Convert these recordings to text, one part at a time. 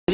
My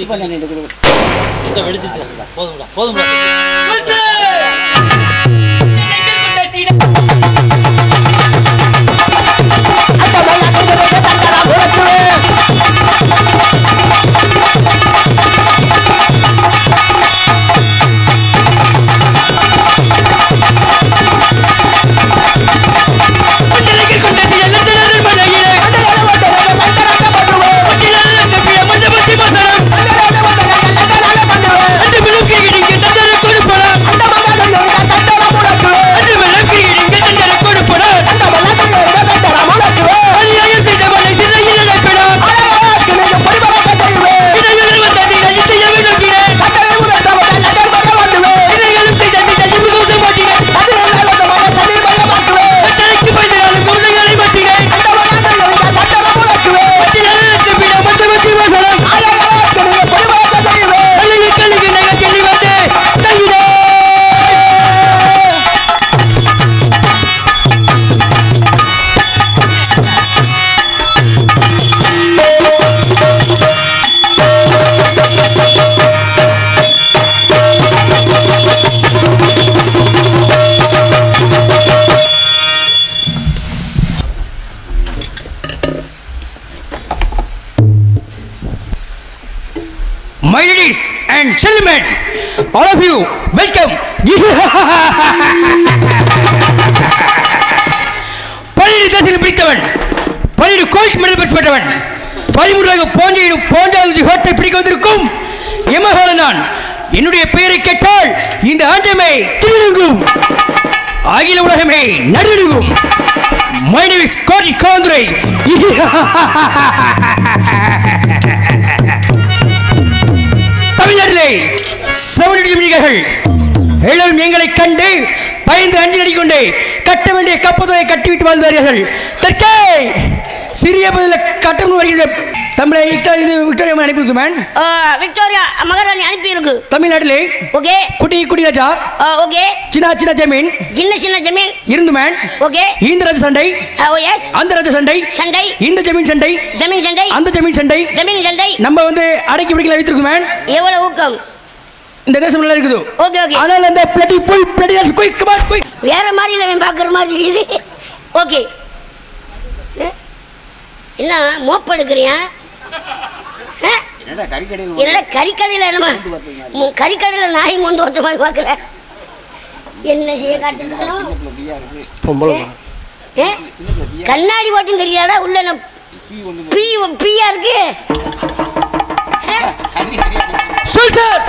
ladies and gentlemen, all of you, welcome. பள்ளியில் தேசியில் பிடித்தவன், பள்ளியில் கோயில் மெடல் பரிசு பெற்றவன், 13 போன்ற ஹோட்டை பிடிக்க வந்திருக்கும் எமகால நான். என்னுடைய பெயரை கேட்டால் இந்த ஆண்டமே திருநங்கும், அகில உலகமே நடுநடுங்கும். My name is கோடி காந்துரை. தமிழ்நாட்டிலே சவுண்டிகள் எல்லோரும் எங்களை கண்டு பயந்து அஞ்சு நடிக்கொண்டு கட்ட வேண்டிய கப்பத்தொகை கட்டிவிட்டு வாழ்ந்தார்கள். தற்கே சிறிய பதில் கட்டணும் வருகின்ற தமிழை விக்டோரியா அனுப்பி மேன். விக்டோரியா மகாராணி அனுப்பி இருக்கு தமிழ்நாட்டிலே. ஓகே. குட்டி குட்டி ராஜா. ஓகே. சின்ன சின்ன ஜமீன் சின்ன ஜமீன் இருந்து மேன். ஓகே. இந்த ராஜ சண்டை. ஓ எஸ். அந்த ராஜ சண்டை இந்த ஜமீன் சண்டை அந்த ஜமீன் சண்டை நம்ம வந்து அடக்கி பிடிக்கல வைத்திருக்கு மேன். எவ்வளவு ஊக்கம் இந்த தேசம் நல்லா இருக்குது. Okay okay. ஆனால் அந்த பிளடி ஃபுல் பிளடியர்ஸ் குயிக் கம் ஆன் குயிக் வேற மாதிரி இல்ல பாக்குற மாதிரி இருக்குது. ஓகே. என்ன மோப் எடுக்கறியா? என்னடா கறிக்கடையில என்னமா கறிக்கடையில நாய் மொந்து ஒத்த மாதிரி பார்க்கல. என்ன செய்ய காட்டுறோம்? கண்ணாடி போட்டும் தெரியாதா? உள்ள பீயா இருக்கு. சொல் சார்.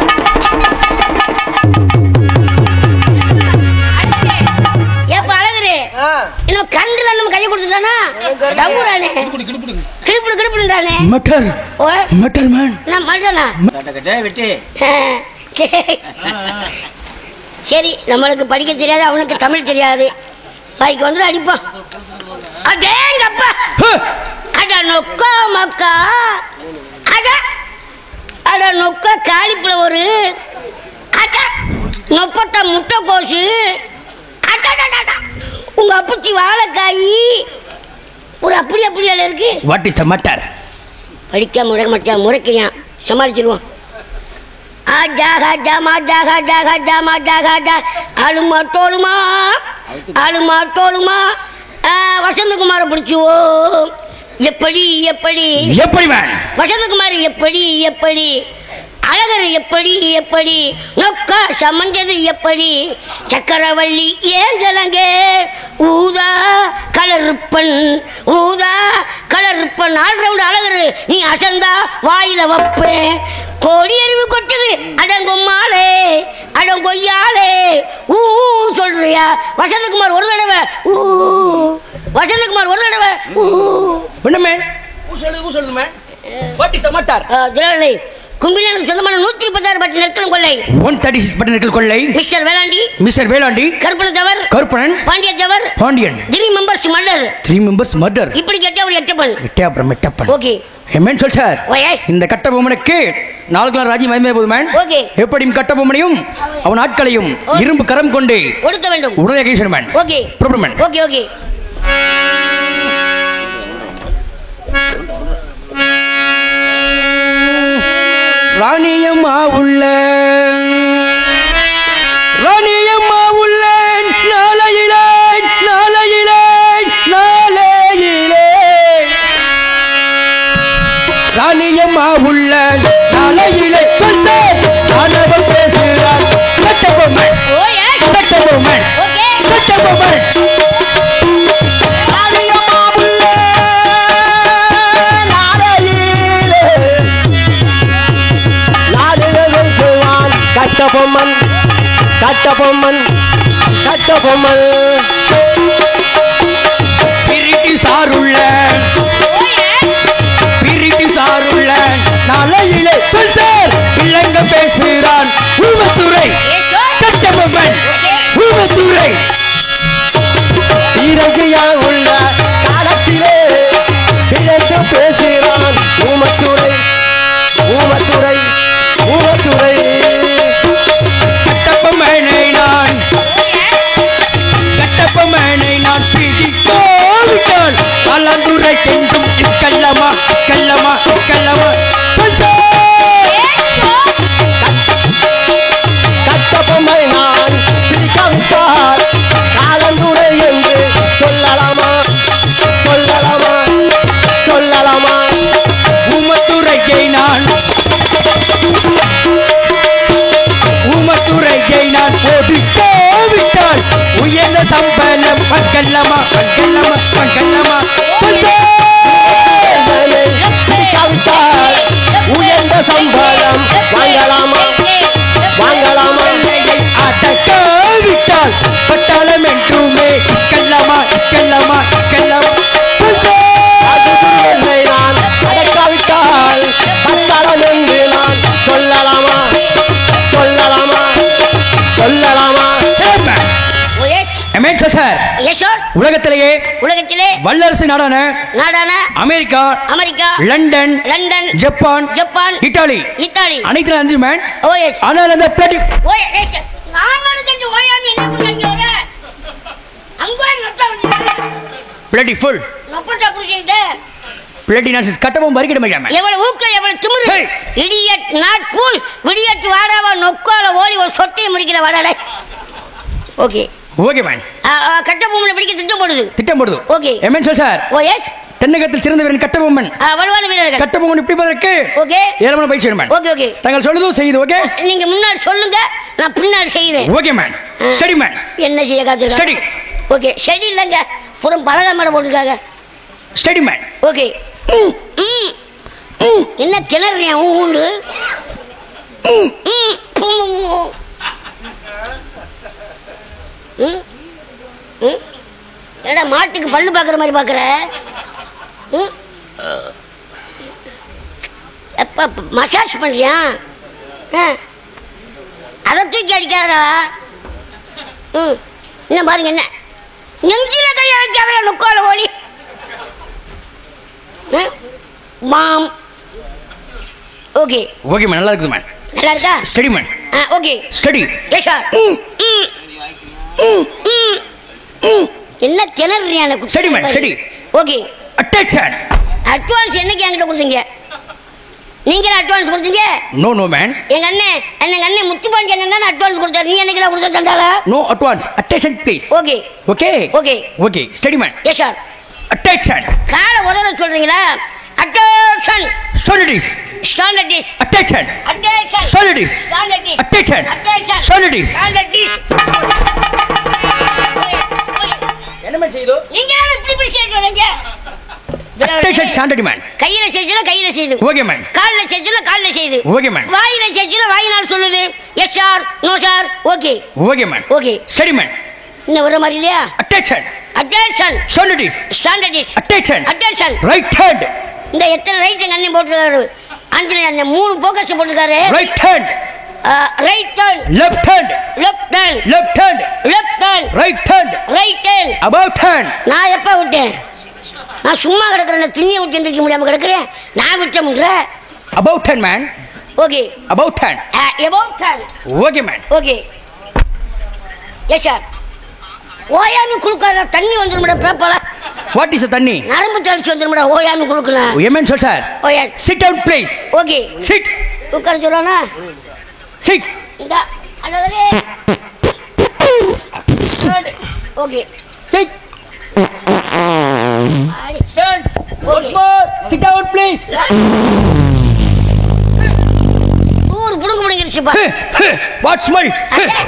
இன்னும் கண்டுல நம்ம கையை கொடுத்துட்டானா டவுரானே கிளிப்புடுறானே மட்டர் மேன் நான் மட்டனா வெட்டி. சரி, நம்மளுக்கு படிக்க தெரியாது, அவனுக்கு தமிழ் தெரியாது. வாய்க்கு வந்து அடிப்பான். அடேங்கப்பா அட நொக்கா மக்கா அட நொக்க காலிப்புல ஒரு அட நொப்பட்ட முட்டை கோசு உங்க அப்பச்சி வாழைக்காய் ஒரு அப்படியே இருக்கு. What is the matter? படிக்க முறைக்கிறான், சமாளிச்சிருவோம். அழுமா வசந்தகுமார பிடிச்சுவோ. எப்படி வசந்தகுமார் எப்படி அழகர் எப்படி நொக்கா சமஞ்சது எப்படி சக்கரவள்ளி ஏங்கலங்க ஊதா கலருப்பன் ஆல்ரவுண்ட் அழகரு நீ அசந்தா வாயில வைப்பேன். கோடி அறிவு கொட்டுது அடங்கொம்மாளே அடங்கொய்யாளே ஊ சொல்றியா? வசந்தகுமார் ஒரு தடவை கும்பிலானுக்கு சொந்தமான 136 பட்டு நெற்களும் கொள்ளை 136 பட்டு நெற்கள் கொள்ளை. Mister Velandi Karuppanan Pandian 3 members murder இப்படி கேட்டா ஒரு எட்டப்பன். ஓகே எம்மன் சொல் சார். இந்த கட்டபொம்மனுக்கு 4 கிலோ ராஜ்யம் மதிமே போதும் மேன். ஓகே. எப்படியும் கட்டபொம்மனையும் அவன் ஆட்களையும் இரும்பு கரம் கொண்டு ஒடுக்க வேண்டும். உடனே கைசன் man. Okay problem man. Okay Raniyamma உள்ள ராணியம்மா உள்ள நாளையிலே நாளையிலே நாளையிலே ராணியம்மா உள்ள நாளையிலே சொல்ல ஆனவள் பேசுகிறார் கட்டபொம்மன் கட்டபொம்மன் கட்டபொம்மன் கட்டபொம்மன் கட்டபொம்மன் கட்டபொம்மன் பிரிட்டி சாருள்ள பிரிட்டி சாருள்ள நாளையிலே சொல் சார் இளங்க பேசுகிறான் ஊமத்துறை கட்டபொம்மன் ஊமத்துறை இறகையா உள்ள காலத்திலே பிறந்து பேசுகிறான் ஊமத்துறை ஊமத்துறை ஊமத்துறை கட்டபொம்மனை நான் பிடித்தோவிட்டால் கலந்துரை கென்றும் கல்லமா கல்லமா கல்லமா கட்டபொம்மனை நான் பிடிக்காவிட்டால் காலந்துரை என்று சொல்லலாமா சொல்லலாமா சொல்லலாமா ஊமத்துறையை நான் ஓடிக்கோவிட்டால் உயர்ந்த சம்பளம் பங்கல்லமா பங்கல்லமா பங்கல்லமா பிடிக்காவிட்டால் உயர்ந்த சம்பளம் வாங்கலாமா வாங்கலாமா அடக்காவிட்டால் பட்டாளம் என்றுமே கல்லமா கல்லமா கல்லமா நான் அடக்காவிட்டால் பட்டாளம் என்று நான் சொல்லலாமா சொல்லலாமா சொல்லலாமா உலகத்திலேயே வல்லரசு நாடான America America London London Japan Japan Italy Italy அனைத்து 5 மேன் ஓஎஸ் ஆனால் அந்த பிளேட் ஓஎஸ் நான் நினைச்சேன் ஓயாமி என்ன பண்ணீங்க அங்க பிளேட் ஃபுல் நப்பட்ட குடிச்சிட்டு பிளேட்டினாஸ் கட்டவும் வரிக்கிட முடியாம எவ்வளவு ஊக்கம் எவ்வளவு திமிரு இடியட் நாட் பூல் விடியட் வாடாவா நொக்கால ஓலி ஒரு சொத்தையை முடிக்கிற வாடாடே ஓகே ஓகே மேன் கட்டபொம்மனை பிடிக்க திட்டம் போடுது ஓகே எம்என் சார் ஓஎஸ் தென்னகத்தில் சிறந்த வீரன் கட்டபொம்மன் வலுவான வீரர்கள் கட்டபொம்மன் பிடிப்பதற்கு ஓகே ஏராளமான பயிற்சி வேணும் மேன் ஓகே ஓகே தங்கள் சொல்லுது செய்யுது ஓகே நீங்க முன்னாடி சொல்லுங்க நான் பின்னாடி செய்கிறேன் ஓகே மேன் ஸ்டடி மேன் என்ன செய்ய காத்துருக்க ஸ்டடி ஓகே ஸ்டடி இல்லைங்க புறம் பலகை மேடம் போட்டுருக்காங்க ஸ்டடி மேன் ஓகே என்ன திணறியா உண்டு என்னடா மாட்டுக்கு பல்லு பார்க்குற மாதிரி பார்க்குற எப்ப மசாஜ் பண்ணுறியா அதை தூக்கி அடிக்காதடா என்ன பாருங்க என்ன நெஞ்சில கையை வைக்காதடா நுக்கால ஓலி மாம் ஓகே ஓகே மேன் நல்லா இருக்குது மேன் நல்லா இருக்கா study man okay study yes sir என்ன திணறியா எனக்கு study man study okay attention advance என்னைக்கு என்கிட்ட கொடுத்தீங்க நீங்களே அட்வான்ஸ் கொடுத்தீங்க நோ நோ மேன் எங்க அண்ணன் முத்துப்பாண்டி அண்ணன் அட்வான்ஸ் கொடுத்தாரு நீ என்னைக்கு கொடுத்த தந்தால no advance attention please okay okay okay okay study man yes sir attention கால உதற சொல்றீங்களா அட்டென்ஷன் சாலிடிஸ் ஸ்டாண்டர்டிஸ் அட்டென்ஷன் அட்டென்ஷன் சாலிடிஸ் ஸ்டாண்டர்டிஸ் அட்டென்ஷன் அட்டென்ஷன் சாலிடிஸ் ஸ்டாண்டர்டிஸ் என்ன மேன் செய்து நீங்க இப்படி செய்றீங்க அட்டென்ஷன் ஸ்டாண்டர்ட் மேன் கையில செஞ்சல கையில செய்து ஓகே மேன் கால்ல செஞ்சல கால்ல செய்து ஓகே மேன் வாயில செஞ்சல வாயினால் சொல்லுது yes sir no sir okay okay man okay study man இன்னும் வர மாதிரி இல்லையா அட்டென்ஷன் அட்டென்ஷன் சாலிடிஸ் stand at ease attention attention right hand இந்த எத்தனை ரைட் எங்க அண்ணன் போட்டுருக்காரு அஞ்சலி அந்த 3 போக்கஸ் போட்டுருக்காரு right hand right hand left hand left hand left hand left hand right hand right hand about hand நான் எப்ப விட்டேன் நான் சும்மா கிடக்குறேன் திண்ணியை விட்டு எந்திரிக்க முடியாம கிடக்குறேன் நான் விட்டமுன்ற about hand man okay about hand about hand okay man okay yes sir ஓயாமி குளுக்கார தண்ணி வந்துடும்டா பேப்பல வாட் இஸ் தண்ணி நரம்பு தடிச்சு வந்துடும்டா ஓயாமி குளுக்கலாம் எமன் சொல் sir oh yes sit down please okay sit உட்கார சொல்லனா சிட் இந்த அண்ணவரே okay sit stand once more sit down please ஊர் புடுங்க முடிஞ்சிருச்சுப்பா what's my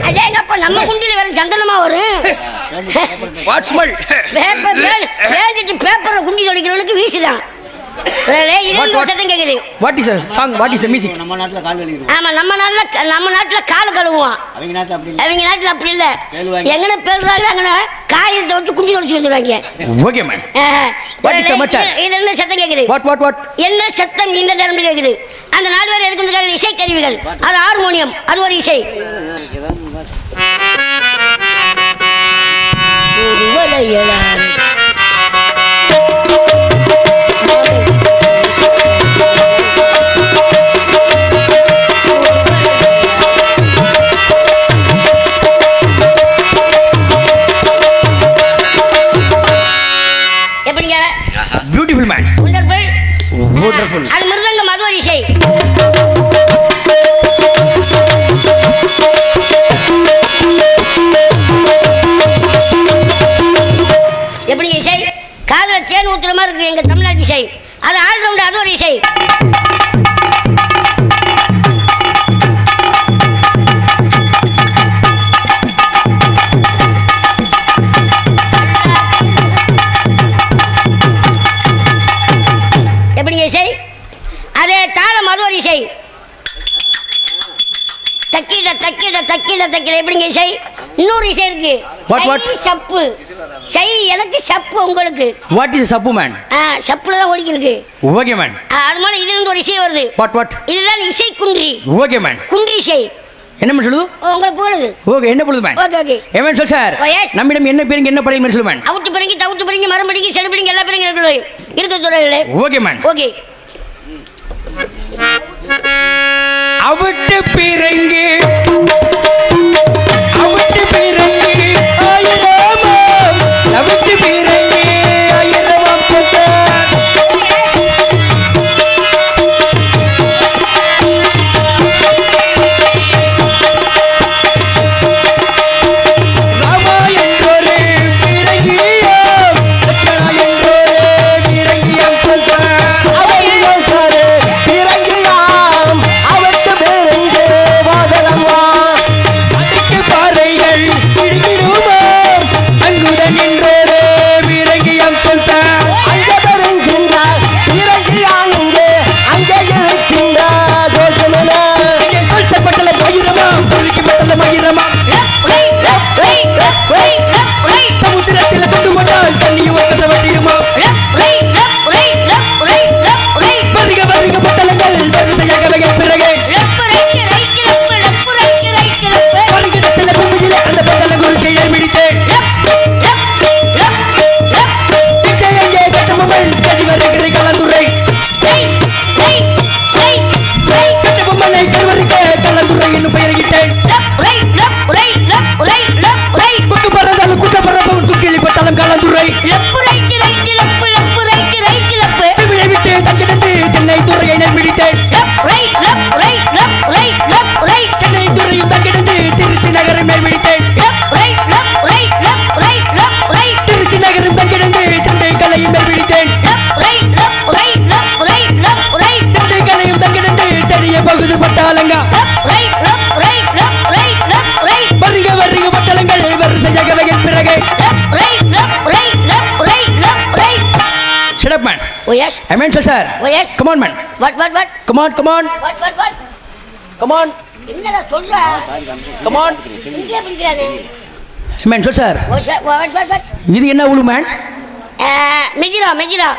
அடேங்கப்பா நம்ம குண்டில வேற சந்தனமா வரும் what's my பேப்பர் பேப்பரை குண்டி தொலைக்கிறவனுக்கு வீசுதான் what is a song what is the music நம்ம நாட்டுல கால் கழுவுறோம் ஆமா நம்ம நாட்டுல கால் கழுவுவான் அவங்க நாட்டுல அப்படி இல்ல எங்கன பேல்றாங்க அங்கன காயத்தை வச்சு குண்டி தொலைச்சு வந்துருவாங்க okay ma'am what is the matter இது என்ன சத்தம் கேக்குது what என்ன சத்தம் இந்த நேரம் கேக்குது அந்த நாலு பேர் எதுக்கு வந்து இசை கருவிகள் அது ஹார்மோனியம் அது ஒரு இசை beautiful man wonderful அது மிருதங்கம் அது ஒரு இசை எப்படி இசை காதல தேன் ஊத்துற மாதிரி இருக்கு எங்க தமிழ்நாட்டு இசை அது ஆல்ரவுண்ட் அது ஒரு இசை எப்படி இசை அதே தாளம் அது ஒரு இசை தக்கிட தக்கிட தக்கிட தக்கிட எப்படிங்க இசை இன்னொரு இசை இருக்கு சப்பு சை எனக்கு சப்பு உங்களுக்கு what is சப்பு man சப்புல தான் ஓடிக்கு இருக்கு ஓகே man அது மாதிரி இதுல இருந்து ஒரு இசை வருது what இதுதான் இசை குன்றி ஓகே man குன்றி இசை என்ன மேம் சொல்லுது உங்களுக்கு போடுது ஓகே என்ன போடுது மேம் ஓகே ஏமன் சொல் சார் நம்மிடம் என்ன பேருங்க என்ன படைங்க சொல்லு மேம் அவுட்டு பறங்கி தவுட்டு பறங்கி மரம் பறங்கி செடி பறங்கி எல்லா பறங்கி இருக்கு துறைகளே ஓகே மேம் ஓகே அவுட்டு பறங்கி ஆயிரமா அவுட்டு பறங்கி ஆயிரமா sir Shut up, man. Oh yes. I meant so, sir. Oh yes. Come on, man. What? Come on. What? Come on. என்னடா சொல்றா? Come on. இங்கே பிடிக்கறானே. I meant so, sir. Oh sir. What? இது என்ன ஊரு, man? மெஜிரா.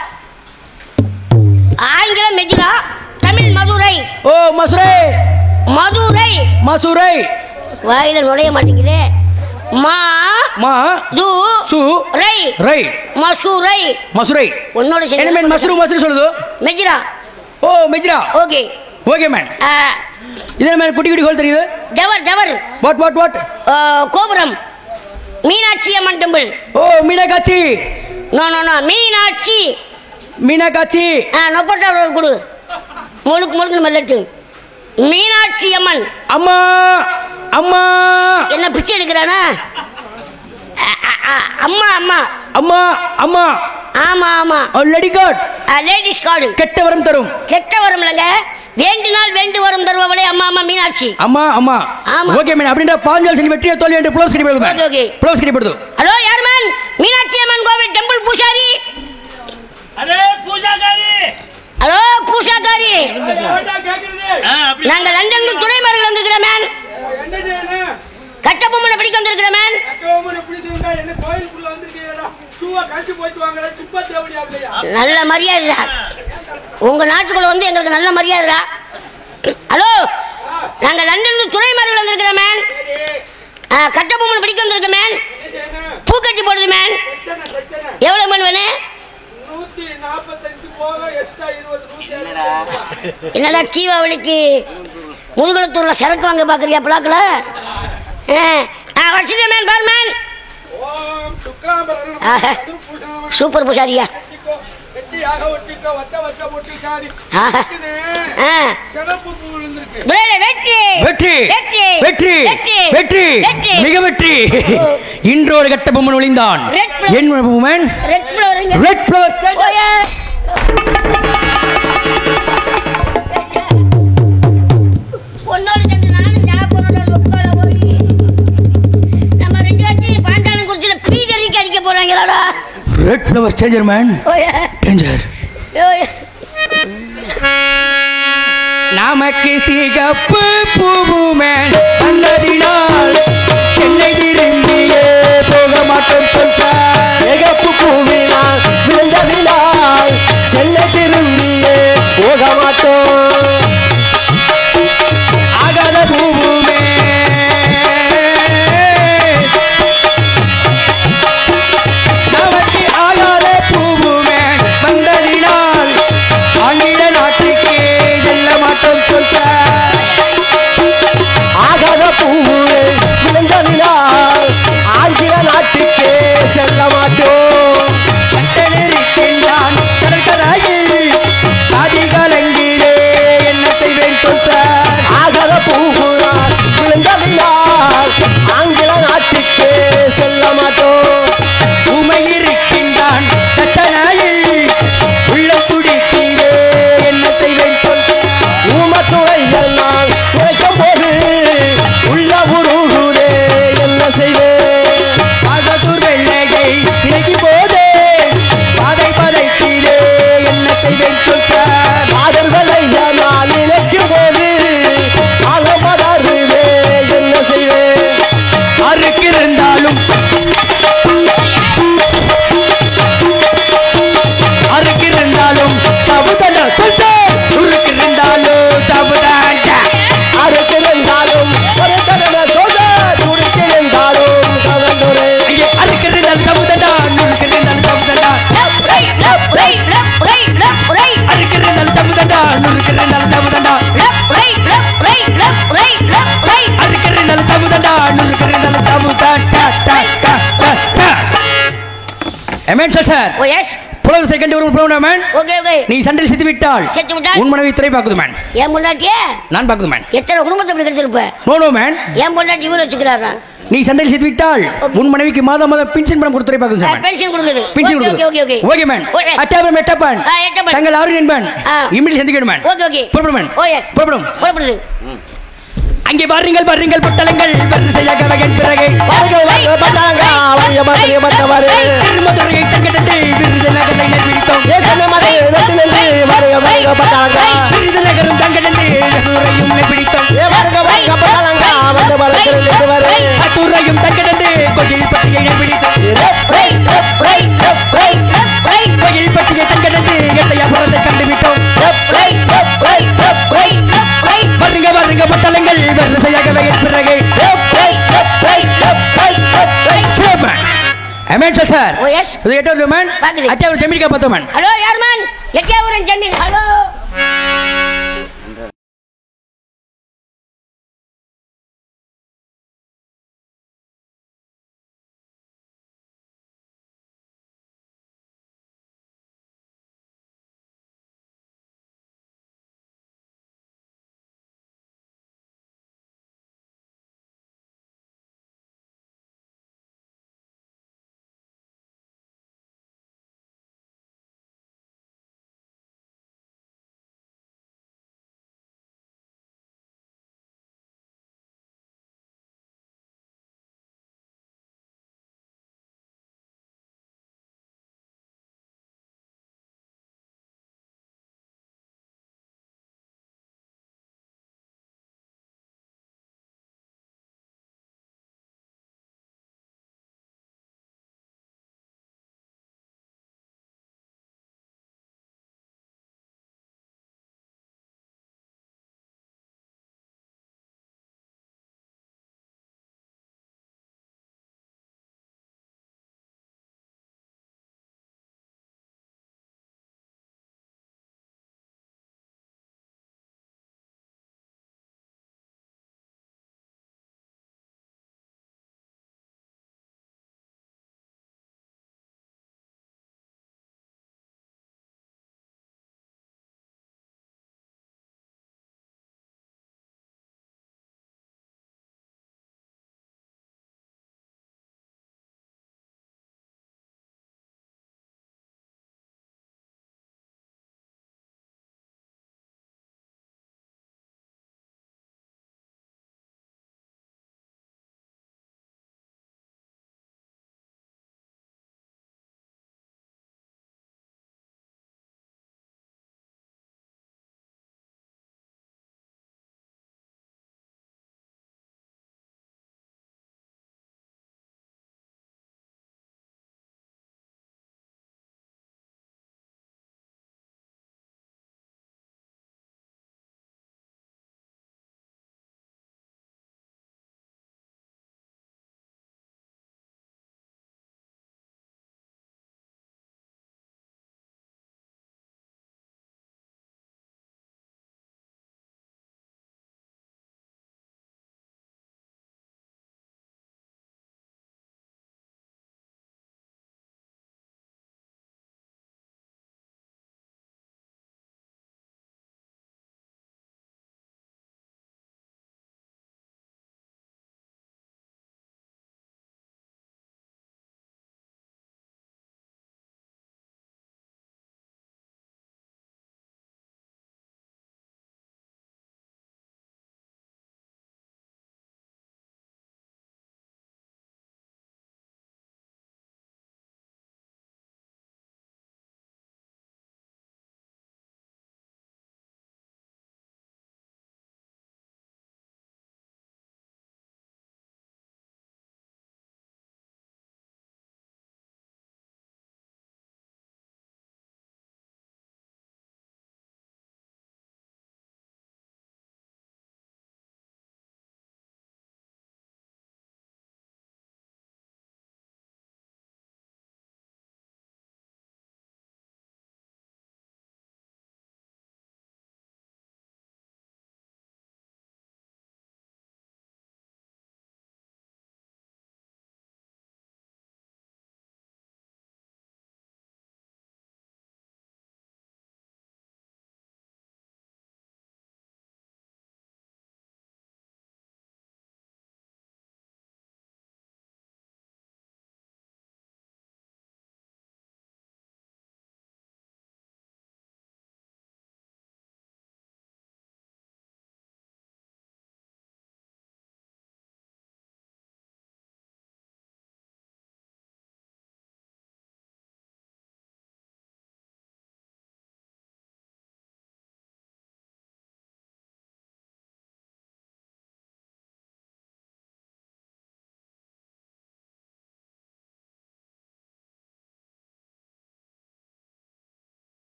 ஆங்கில மெஜிரா, தமிழ் மதுரை. ஓ, மதுரை. வாயில நுழைய மாட்டேங்குதே. மா து சு ரை மசுரை உன்னோட என்ன மேன் மசுரு சொல்லுது மெஜிரா ஓ மெஜிரா ஓகே மேன் இதென்ன மேன் குட்டி ஹோல் தெரியுது ஜவர் வாட் கோபுரம் மீனாட்சி அம்மன் டெம்பிள் ஓ மீனாட்சி நோ மீனாட்சி நொப்பட்டா குடு முழுக்கு மெல்லட்டு மீனாட்சி அம்மன். அம்மா அம்மா என்ன பிச்சை எடுக்கிறானா? அம்மா அம்மா அம்மா அம்மா. ஆமா ஆமா. Lady card. Ladies card. கெட்ட வரம் தரும். கெட்ட வரம் இல்லங்க, வேண்டினால் வேண்டு வரம் தருபவளே அம்மா அம்மா மீனாட்சி. அம்மா அம்மா. ஆமா. Okay man. அப்படினா பாஞ்சால் செஞ்சு வெற்றியை தோல்வி என்று ப்ளவுஸ் கட்டி போடுங்க. ஓகே. ப்ளவுஸ் கட்டி போடுது. ஹலோ யார் மேன்? மீனாட்சி அம்மன் கோவில் டெம்பிள் பூசாரி. அரே பூசாகாரி. ஹலோ பூசாகாரி. நாங்க லண்டன்ல துறைமார்கள் வந்திருக்கிறோம் மேன். கட்டபொம்மனை பிடிக்க வந்திருக்கிறோம் மேன். நல்ல மரியாதை. உங்க நாட்டுக்குள்ள வந்து எங்களுக்கு நல்ல மரியாதை. ஹலோ நாங்க லண்டன்ல துறைமார்கள் வந்திருக்கிறோம் மேன். கட்டபொம்மனை பிடிக்க வந்திருக்கோம் மேன். பூ கட்டி போடுது மேன். எவ்வளவு மேன் வேணும்? என்னடா கீவாவளிக்கு முதுகுளத்தூர்ல சரக்கு வாங்க பாக்குறியா பிளாக்ல? வச்சிருக்கேன் மேன். பாரு மேன். சூப்பர் பூசாரியா. மிக வெற்றி. இன்றோடு கட்டபொம்மன் ஒளிந்தான். என் red flower. Red flower changer man. Oh yeah. Danger. Oh yeah. நமக்கு சிகப்பு பூமேன் வந்ததினால் என்னை திரும்பியே போக மாட்டோம் சொல்றார். சிகப்பு பூவினால் விழுந்ததினால் சென்னை திரும்பியே போக மாட்டோம். ஆகாத பூமே நமக்கு ஆகாத பூமே வந்ததினால் ஆங்கில நாட்டுக்கே செல்ல மாட்டோம் சொல்றார். ஆகாத பூவே விழுந்ததினால் ஆங்கில நாட்டுக்கே செல்ல மாட்டோம். கட்டணரிக்கின்றான் கடற்கரையில் காதிகாலங்கிலே என்ன செய்வேன் சொல்றார். ஆகாத பூவினால் விழுந்ததினால் ஆங்கில நாட்டுக்கே செல்ல மாட்டோம். உமை இருக்கின்றான் கச்சனையில் உள்ள துடிக்கிறே என்ன செய்வேன் சொல்றார். ஊமத்துறைகள் நான் உழைக்கும் போது உள்ள உருகுதே என்ன செய்வேன். பாகதூர் வெள்ளையை இறக்கி போதே பாதை பதைக்கிறே என்ன செய்வேன் சொல்றார். பாதர்களை நான் நினைக்கும் போது அலமலருவே என்ன செய்வேன். அருக்கு இருந்தாலும் அருக்கு இருந்தாலும் சபுதன சொல்றார். உருக்கு இருந்தாலும் சபுதாண்ட அறுத்திருந்தாலும் ஒரு தடவை சொல்ல துடித்திருந்தாலும் கலந்துரை. அருக்கு இருந்தாலும் சபுதண்டா நுருக்கு இருந்தாலும் சபுதண்டா அருக்கு இருந்தாலும் சபுதண்டா நுருக்கு இருந்தாலும் சபுதண்டா அருக்கு இருந்தாலும் சபுதண்டா நுருக்கு இருந்தாலும் சபுதண்டா. எமன் சார் ஓ எஸ். புலவர் செகண்ட் ஒரு புலவர் மேன். Okay okay. நீ சண்டையில் செத்து விட்டால் செத்து விட்டால் உன் மனைவி திரை பார்க்குது மேன். ஏன் பொண்டாட்டியே? நான் பார்க்குது மேன். எத்தனை குடும்பத்தை இப்படி கிடைச்சிருப்ப? No man. ஏன் பொண்டாட்டி இவர் வச்சுக்கிறாரா? நீ சண்டையில் செத்து விட்டால் உன் மனைவிக்கு மாதம் பென்ஷன் பணம் கொடுத்து திரை பார்க்குது சார். பென்ஷன் கொடுக்குது. Pension okay okay okay. Okay man. அட்டாபம் எட்டப்பன் தங்கள் ஆறு நண்பன் இமிடி சந்திக்கணும் மேன். Okay okay. புறப்படும் மேன். Oh yes. புறப்படும். புறப்படுது. அங்கே பாருங்கள் பாருங்கள் பொட்டலங்கள் வரிசையாக வகன் பிறகு திருமதுரையை தங்கடத்தை விருதுநகரை பிடித்தோம். விருதுநகரும் தங்கடத்தை ரகுரையும் பிடித்தோம். சத்துரையும் தங்கடத்தை கோயில் பட்டியை பிடித்தோம். கோயில் பட்டியை தங்கடத்தை எட்டையாபுரத்தை கண்டுவிட்டோம். வருங்க வருங்க பொட்டலங்கள் வரிசையாக வகன் பிறகு சார். Oh S. இது எட்டாவது மேன். பாக்குது. அட்டாவது ஜமீனிகா பத்தோ மேன். ஹலோ யார் மேன்? எட்டாவது ஜமீன். ஹலோ